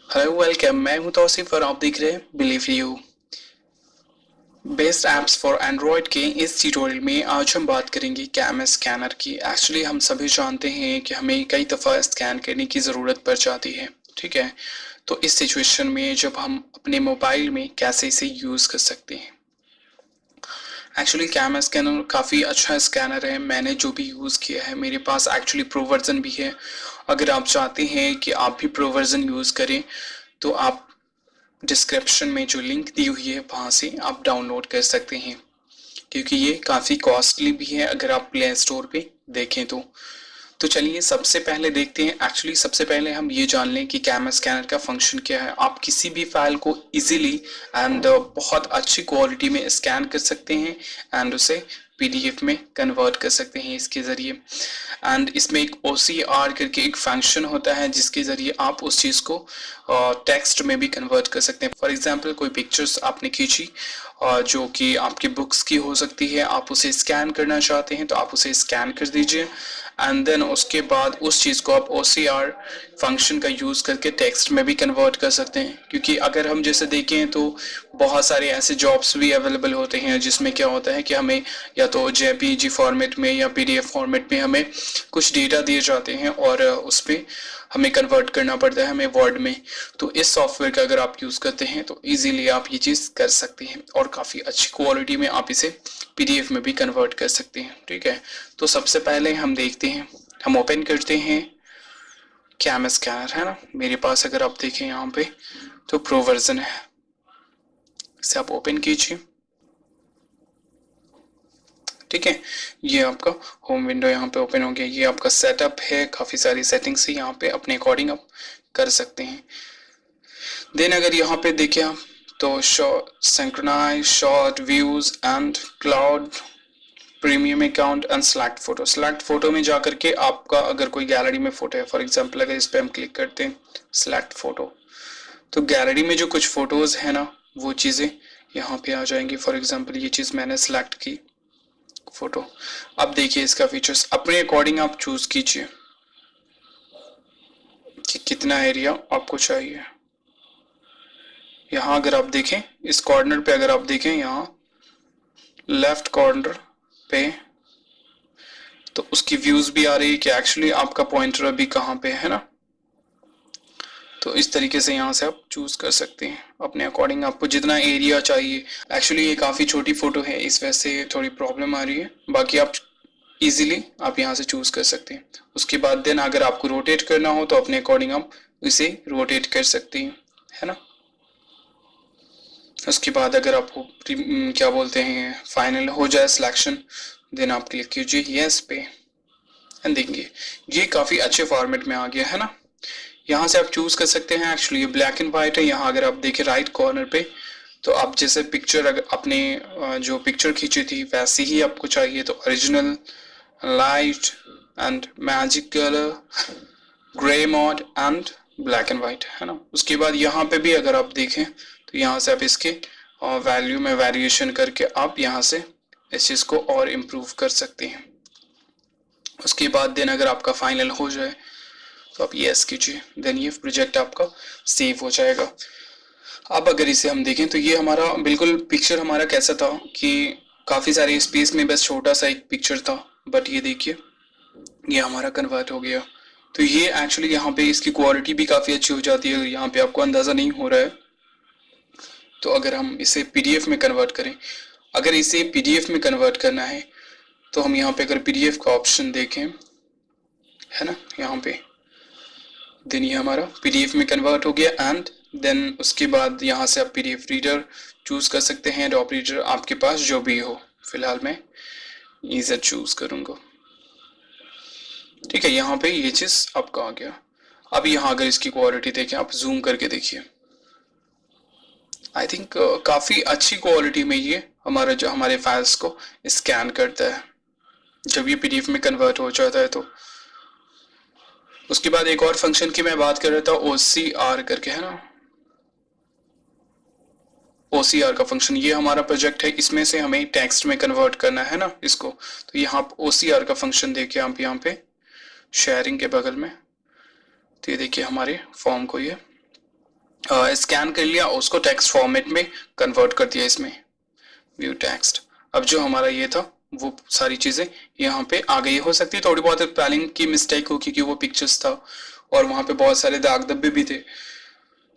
Hello welcome, मैं हूं तौसीफ और आप देख रहे हैं believe you. Best apps for Android के इस ट्यूटोरियल में आज हम बात करेंगे कैमरा स्कैनर की। एक्चुअली हम सभी जानते हैं कि हमें कई दफ़ा स्कैन करने की ज़रूरत पड़ जाती है, ठीक है। तो इस सिचुएशन में जब हम अपने मोबाइल में कैसे इसे यूज़ कर सकते हैं। एक्चुअली कैमरा स्कैनर काफ़ी अच्छा स्कैनर है, मैंने जो भी यूज़ किया है मेरे पास एक्चुअली प्रो वर्जन भी है। अगर आप चाहते हैं कि आप भी प्रो वर्जन यूज़ करें तो आप डिस्क्रिप्शन में जो लिंक दी हुई है वहाँ से आप डाउनलोड कर सकते हैं, क्योंकि ये काफ़ी कॉस्टली भी है अगर आप प्ले स्टोर पे देखें तो चलिए सबसे पहले देखते हैं। एक्चुअली सबसे पहले हम ये जान लें कि कैमरा स्कैनर का फंक्शन क्या है। आप किसी भी फाइल को इजीली एंड बहुत अच्छी क्वालिटी में स्कैन कर सकते हैं एंड उसे पीडीएफ में कन्वर्ट कर सकते हैं इसके ज़रिए। एंड इसमें एक OCR करके एक फंक्शन होता है जिसके ज़रिए आप उस चीज़ को टेक्स्ट में भी कन्वर्ट कर सकते हैं। फॉर एग्जांपल कोई पिक्चर्स आपने खींची जो कि आपकी बुक्स की हो सकती है, आप उसे स्कैन करना चाहते हैं तो आप उसे स्कैन कर दीजिए एंड देन उसके बाद उस चीज़ को आप OCR फंक्शन का यूज़ करके टेक्स्ट में भी कन्वर्ट कर सकते हैं। क्योंकि अगर हम जैसे देखें तो बहुत सारे ऐसे जॉब्स भी अवेलेबल होते हैं जिसमें क्या होता है कि हमें या तो JPG फॉर्मेट में या PDF फॉर्मेट में हमें कुछ डेटा दिए जाते हैं और उस पर हमें कन्वर्ट करना पड़ता है हमें वर्ड में। तो इस सॉफ्टवेयर का अगर आप यूज़ करते हैं तो इजीली आप ये चीज़ कर सकते हैं और काफ़ी अच्छी क्वालिटी में आप इसे PDF में भी कन्वर्ट कर सकते हैं, ठीक है। तो सबसे पहले हम देखते हैं, हम ओपन करते हैं कैमरा स्कैनर, है ना। मेरे पास अगर आप देखें यहाँ पे तो प्रो वर्जन है, इसे आप ओपन कीजिए, ठीक है। ये आपका होम विंडो यहाँ पे ओपन हो गया। ये आपका सेटअप है, काफ़ी सारी सेटिंग्स है यहाँ पे, अपने अकॉर्डिंग आप कर सकते हैं। देन अगर यहाँ पे देखें आप तो synchronise short views and cloud premium account and select photo में जाकर के आपका अगर कोई गैलरी में फोटो है, फॉर एग्जांपल अगर इस पे हम क्लिक करते हैं सेलेक्ट फोटो तो गैलरी में जो कुछ फोटोज है ना वो चीज़ें यहाँ पे आ जाएंगी। फॉर एग्जांपल ये चीज़ मैंने सेलेक्ट की फोटो। अब देखिए इसका फीचर्स अपने अकॉर्डिंग आप चूज कीजिए कि कितना एरिया आपको चाहिए। यहाँ अगर आप देखें इस कॉर्नर पे, अगर आप देखें यहाँ लेफ्ट कॉर्नर पे तो उसकी व्यूज भी आ रही है कि एक्चुअली आपका पॉइंटर अभी कहाँ पे है ना। तो इस तरीके से यहाँ से आप चूज कर सकते हैं अपने अकॉर्डिंग आपको जितना एरिया चाहिए। एक्चुअली ये काफ़ी छोटी फोटो है इस वजह से थोड़ी प्रॉब्लम आ रही है, बाकी आप इजीली आप यहाँ से चूज कर सकते हैं। उसके बाद देन अगर आपको रोटेट करना हो तो अपने अकॉर्डिंग आप इसे रोटेट कर सकते हैं, है ना। उसके बाद अगर आपको क्या बोलते हैं फाइनल हो जाए सिलेक्शन, देन आप क्लिक कीजिए यस पे एंड देखिए ये काफ़ी अच्छे फॉर्मेट में आ गया है ना। यहाँ से आप चूज़ कर सकते हैं। एक्चुअली ये ब्लैक एंड वाइट है। यहाँ अगर आप देखें राइट कॉर्नर पे तो आप जैसे पिक्चर अगर अपने जो पिक्चर खींची थी वैसी ही आपको चाहिए तो original, light and magic colour, grey mode and black and white, है ना। उसके बाद यहाँ पे भी अगर आप देखें तो यहाँ से आप इसके वैल्यू में वेरिएशन करके आप यहाँ से इस चीज़ को और इम्प्रूव कर सकते हैं। उसके बाद देन अगर आपका फाइनल हो जाए तो आप यस कीजिए, देन ये प्रोजेक्ट आपका सेव हो जाएगा। अब अगर इसे हम देखें तो ये हमारा बिल्कुल पिक्चर हमारा कैसा था कि काफ़ी सारे स्पेस में बस छोटा सा एक पिक्चर था, बट ये देखिए ये हमारा कन्वर्ट हो गया। तो ये एक्चुअली यहाँ पे इसकी क्वालिटी भी काफ़ी अच्छी हो जाती है, यहाँ पे आपको अंदाज़ा नहीं हो रहा है। तो अगर हम इसे PDF में कन्वर्ट करें, अगर इसे PDF में कन्वर्ट करना है तो हम यहाँ पे अगर PDF का ऑप्शन देखें, है ना, यहाँ पे देन ये हमारा PDF में कन्वर्ट हो गया एंड देन उसके बाद यहाँ से आप PDF रीडर चूज़ कर सकते हैं। डॉप रीडर आपके पास जो भी हो, फिलहाल मैं ईज़र चूज़ करूँगा, ठीक है। यहाँ पे ये चीज़ आपका आ गया। अब यहाँ अगर इसकी क्वालिटी देखें, आप जूम करके देखिए, आई थिंक काफ़ी अच्छी क्वालिटी में ये हमारा जो हमारे फाइल्स को स्कैन करता है जब ये PDF में कन्वर्ट हो जाता है। तो उसके बाद एक और फंक्शन की मैं बात कर रहा था OCR करके, है ना। OCR का फंक्शन ये हमारा प्रोजेक्ट है, इसमें से हमें टेक्स्ट में कन्वर्ट करना है ना इसको। तो यहाँ OCR का फंक्शन देखिए आप यहाँ पे शेयरिंग के बगल में, तो ये देखिए हमारे फॉर्म को ये स्कैन कर लिया, उसको टेक्स्ट फॉर्मेट में कन्वर्ट कर दिया इसमें, व्यू टेक्स्ट। अब जो हमारा ये था वो सारी चीज़ें यहाँ पे आ गई। हो सकती है थोड़ी बहुत स्पेलिंग की मिस्टेक हो क्योंकि वो पिक्चर्स था और वहाँ पे बहुत सारे दाग धब्बे भी थे,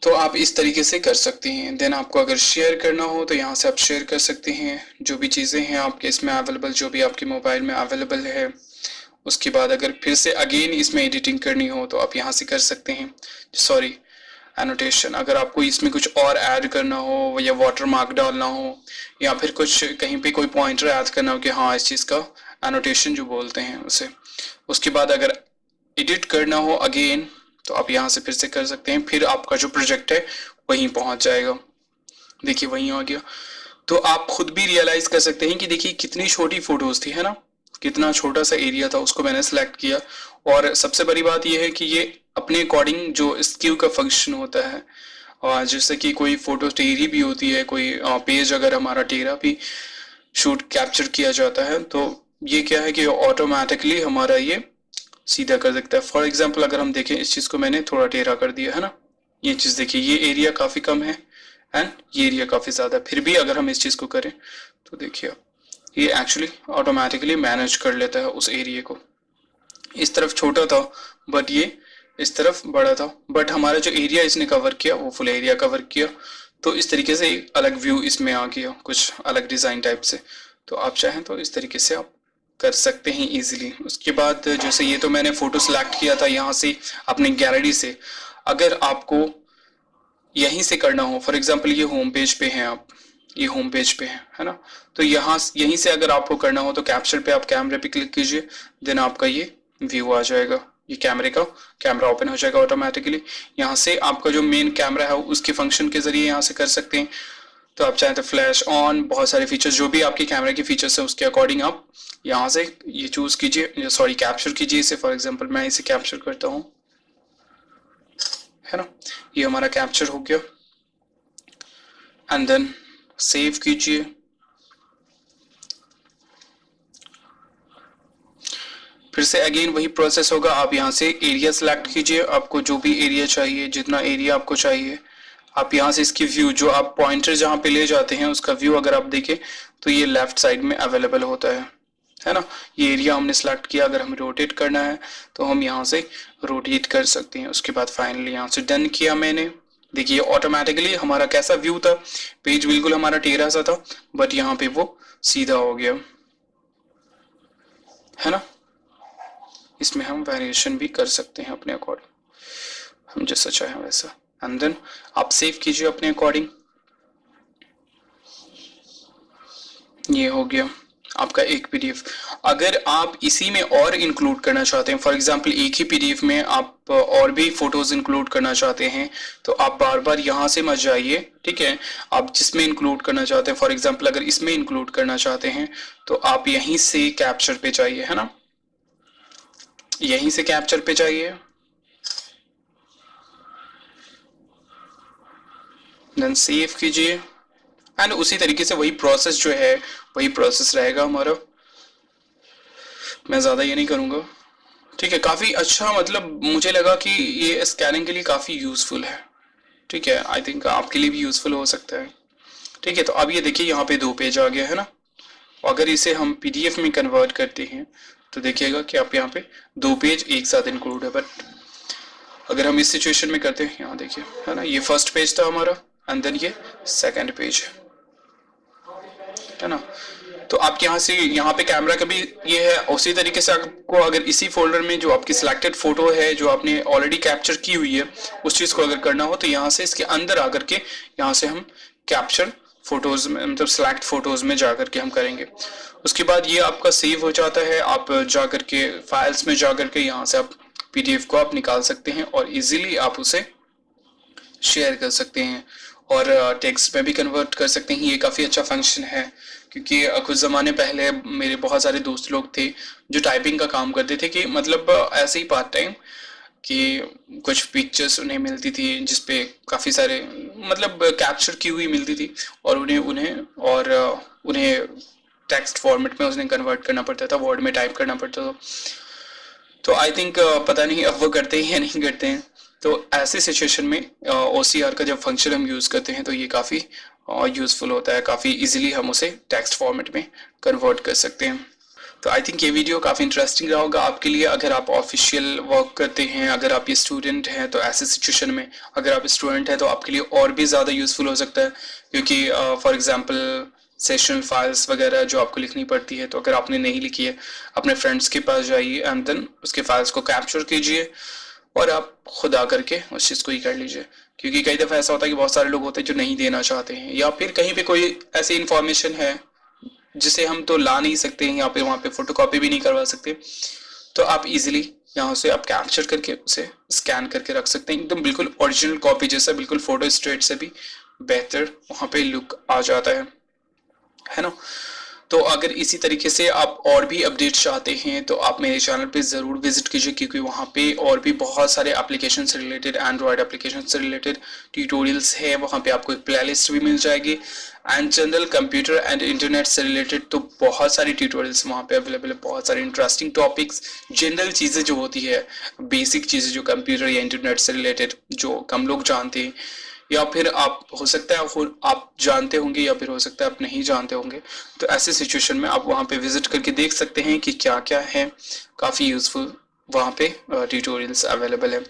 तो आप इस तरीके से कर सकते हैं। देन आपको अगर शेयर करना हो तो यहाँ से आप शेयर कर सकते हैं जो भी चीज़ें हैं आपके इसमें अवेलेबल, जो भी आपके मोबाइल में अवेलेबल है। उसके बाद अगर फिर से अगेन इसमें एडिटिंग करनी हो तो आप यहाँ से कर सकते हैं, सॉरी एनोटेशन। अगर आपको इसमें कुछ और ऐड करना हो या वाटर मार्क डालना हो या फिर कुछ कहीं पे कोई पॉइंटर ऐड करना हो कि हाँ इस चीज़ का एनोटेशन जो बोलते हैं उसे, उसके बाद अगर एडिट करना हो अगेन तो आप यहाँ से फिर से कर सकते हैं। फिर आपका जो प्रोजेक्ट है वहीं पहुँच जाएगा। देखिए वहीं आ गया। तो आप खुद भी रियलाइज कर सकते हैं कि देखिए कितनी छोटी फोटोज थी, है ना, कितना छोटा सा एरिया था, उसको मैंने सेलेक्ट किया। और सबसे बड़ी बात यह है कि ये अपने अकॉर्डिंग जो स्क्यू का फंक्शन होता है, और जैसे कि कोई फोटो टेढ़ी भी होती है, कोई पेज अगर हमारा टेढ़ा भी शूट कैप्चर किया जाता है तो ये क्या है कि ऑटोमेटिकली हमारा ये सीधा कर देता है। फॉर एग्जाम्पल अगर हम देखें इस चीज़ को मैंने थोड़ा टेढ़ा कर दिया है ना, ये चीज़ देखिए ये एरिया काफ़ी कम है एंड ये एरिया काफ़ी ज़्यादा, फिर भी अगर हम इस चीज़ को करें तो देखिए ये एक्चुअली ऑटोमेटिकली मैनेज कर लेता है उस एरिया को। इस तरफ छोटा था बट ये इस तरफ बड़ा था, बट हमारा जो एरिया इसने कवर किया वो फुल एरिया कवर किया। तो इस तरीके से एक अलग व्यू इसमें आ गया, कुछ अलग डिज़ाइन टाइप से। तो आप चाहें तो इस तरीके से आप कर सकते हैं इजीली। उसके बाद जैसे ये तो मैंने फ़ोटो सेलेक्ट किया था यहाँ से अपनी गैलरी से। अगर आपको यहीं से करना हो, फॉर एग्जांपल ये होम पेज पे हैं आप, ये होम पेज पे है ना, तो यहाँ यहीं से अगर आपको करना हो तो कैप्चर पे आप कैमरे पे क्लिक कीजिए, देन आपका ये व्यू आ जाएगा, ये कैमरा ओपन हो जाएगा ऑटोमेटिकली। यहाँ से आपका जो मेन कैमरा है उसके फंक्शन के जरिए यहाँ से कर सकते हैं। तो आप चाहें तो फ्लैश ऑन, बहुत सारे फीचर्स जो भी आपके कैमरे के फीचर्स हैं उसके अकॉर्डिंग आप यहाँ से ये चूज़ कीजिए, सॉरी कैप्चर कीजिए इसे। फॉर एग्जांपल मैं इसे कैप्चर करता हूँ, है ना, ये हमारा कैप्चर हो गया एंड देन सेव कीजिए। फिर से अगेन वही प्रोसेस होगा, आप यहाँ से एरिया सेलेक्ट कीजिए, आपको जो भी एरिया चाहिए, जितना एरिया आपको चाहिए आप यहाँ से इसकी व्यू, जो आप पॉइंटर जहाँ पे ले जाते हैं उसका व्यू अगर आप देखें तो ये लेफ्ट साइड में अवेलेबल होता है ना। ये एरिया हमने सेलेक्ट किया, अगर हमें रोटेट करना है तो हम यहाँ से रोटेट कर सकते हैं। उसके बाद फाइनली यहाँ से डन किया मैंने। देखिए ऑटोमेटिकली हमारा कैसा व्यू था, पेज बिल्कुल हमारा टेढ़ा सा था बट यहाँ पे वो सीधा हो गया, है ना। इसमें हम वेरिएशन भी कर सकते हैं अपने अकॉर्डिंग, हम जैसा चाहें वैसा। एंड देन आप सेव कीजिए अपने अकॉर्डिंग। ये हो गया आपका एक पीडीएफ। अगर आप इसी में और इंक्लूड करना चाहते हैं, फॉर एग्जांपल एक ही पीडीएफ में आप और भी फोटोज इंक्लूड करना चाहते हैं तो आप बार बार यहाँ से मत जाइए, ठीक है। आप जिसमें इंक्लूड करना चाहते हैं, फॉर एग्जांपल अगर इसमें इंक्लूड करना चाहते हैं तो आप यहीं से कैप्चर पे जाइए, है ना, यहीं से कैप्चर पे जाइए, देन सेव कीजिए एंड उसी तरीके से वही प्रोसेस जो है वही प्रोसेस रहेगा हमारा। मैं ज़्यादा ये नहीं करूँगा, ठीक है। काफ़ी अच्छा, मतलब मुझे लगा कि ये स्कैनिंग के लिए काफ़ी यूज़फुल है, ठीक है। आई थिंक आपके लिए भी यूज़फुल हो सकता है, ठीक है। तो अब ये देखिए यहाँ पे 2 पेज आ गया, है ना। अगर इसे हम पीडीएफ में कन्वर्ट करते हैं तो देखिएगा कि आप यहाँ पे 2 पेज एक साथ इंक्लूड है। बट अगर हम इस सिचुएशन में करते हैं, यहाँ देखिए, है ना, ये फर्स्ट पेज था हमारा एंड देन ये सेकंड पेज, है ना। तो आप यहाँ से यहाँ पे कैमरा का भी ये है। उसी तरीके से आपको अगर इसी फोल्डर में जो आपकी सिलेक्टेड फोटो है जो आपने ऑलरेडी कैप्चर की हुई है उस चीज़ को अगर करना हो तो यहाँ से इसके अंदर आकर के यहाँ से हम कैप्चर फोटोज में, मतलब सिलेक्ट फोटोज में जा करके हम करेंगे। उसके बाद ये आपका सेव हो जाता है, आप जा करके फाइल्स में जा करके यहाँ से आप पीडीएफ को आप निकाल सकते हैं और इजीली आप उसे शेयर कर सकते हैं और टेक्स्ट में भी कन्वर्ट कर सकते हैं। ये काफ़ी अच्छा फंक्शन है क्योंकि कुछ ज़माने पहले मेरे बहुत सारे दोस्त लोग थे जो टाइपिंग का काम करते थे, कि मतलब ऐसे ही पार्ट टाइम, कि कुछ पिक्चर्स उन्हें मिलती थी जिसपे काफ़ी सारे मतलब कैप्चर की हुई मिलती थी और उन्हें टेक्स्ट फॉर्मेट में उसने कन्वर्ट करना पड़ता था, वर्ड में टाइप करना पड़ता था। तो आई थिंक पता नहीं अब वो करते हैं या नहीं करते हैं। तो ऐसे सिचुएशन में OCR का जब फंक्शन हम यूज़ करते हैं तो ये काफ़ी यूज़फुल होता है, काफ़ी इजीली हम उसे टेक्स्ट फॉर्मेट में कन्वर्ट कर सकते हैं। तो आई थिंक ये वीडियो काफ़ी इंटरेस्टिंग रहा होगा आपके लिए। अगर आप ऑफिशियल वर्क करते हैं, अगर आप ये स्टूडेंट हैं, तो ऐसे सिचुएशन में अगर आप स्टूडेंट हैं तो आपके लिए और भी ज़्यादा यूज़फुल हो सकता है, क्योंकि फॉर एग्जांपल सेशनल फाइल्स वगैरह जो आपको लिखनी पड़ती है, तो अगर आपने नहीं लिखी है अपने फ्रेंड्स के पास जाइए एंड देन उसके फाइल्स को कैप्चर कीजिए और आप खुद आ करके उस चीज़ को ही कर लीजिए। क्योंकि कई दफ़ा ऐसा होता है कि बहुत सारे लोग होते हैं जो नहीं देना चाहते हैं, या फिर कहीं पे कोई ऐसी इंफॉर्मेशन है जिसे हम तो ला नहीं सकते हैं, या फिर वहाँ पे फोटोकॉपी भी नहीं करवा सकते, तो आप इजीली यहाँ से आप कैप्चर करके उसे स्कैन करके रख सकते हैं, एकदम बिल्कुल ओरिजिनल कॉपी जैसा, बिल्कुल फोटो स्टेट से भी बेहतर वहाँ पे लुक आ जाता है ना। तो अगर इसी तरीके से आप और भी अपडेट चाहते हैं तो आप मेरे चैनल पे ज़रूर विजिट कीजिए, क्योंकि वहाँ पे और भी बहुत सारे एप्लीकेशन से रिलेटेड, एंड्रॉयड एप्लीकेशन से रिलेटेड ट्यूटोरियल्स है। वहाँ पे आपको एक प्लेलिस्ट भी मिल जाएगी, and general computer and internet से रिलेटेड तो बहुत सारी ट्यूटोरियल्स वहाँ पे अवेलेबल है, बहुत सारे इंटरेस्टिंग टॉपिक्स, जनरल चीज़ें जो होती है, बेसिक चीज़ें जो कंप्यूटर या इंटरनेट से रिलेटेड जो कम लोग जानते हैं, या फिर आप हो सकता है आप जानते होंगे, या फिर हो सकता है आप नहीं जानते होंगे, तो ऐसे सिचुएशन में आप वहाँ पे विजिट करके देख सकते हैं कि क्या क्या है। काफ़ी यूज़फुल वहाँ पे ट्यूटोरियल्स अवेलेबल है।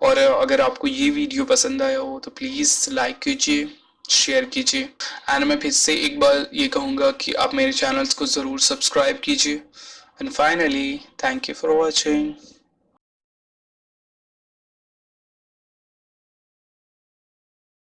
और अगर आपको ये वीडियो पसंद आया हो तो प्लीज़ लाइक कीजिए, शेयर कीजिए, एंड मैं फिर से एक बार ये कहूँगा कि आप मेरे चैनल्स को ज़रूर सब्सक्राइब कीजिए। And finally thank you for watching.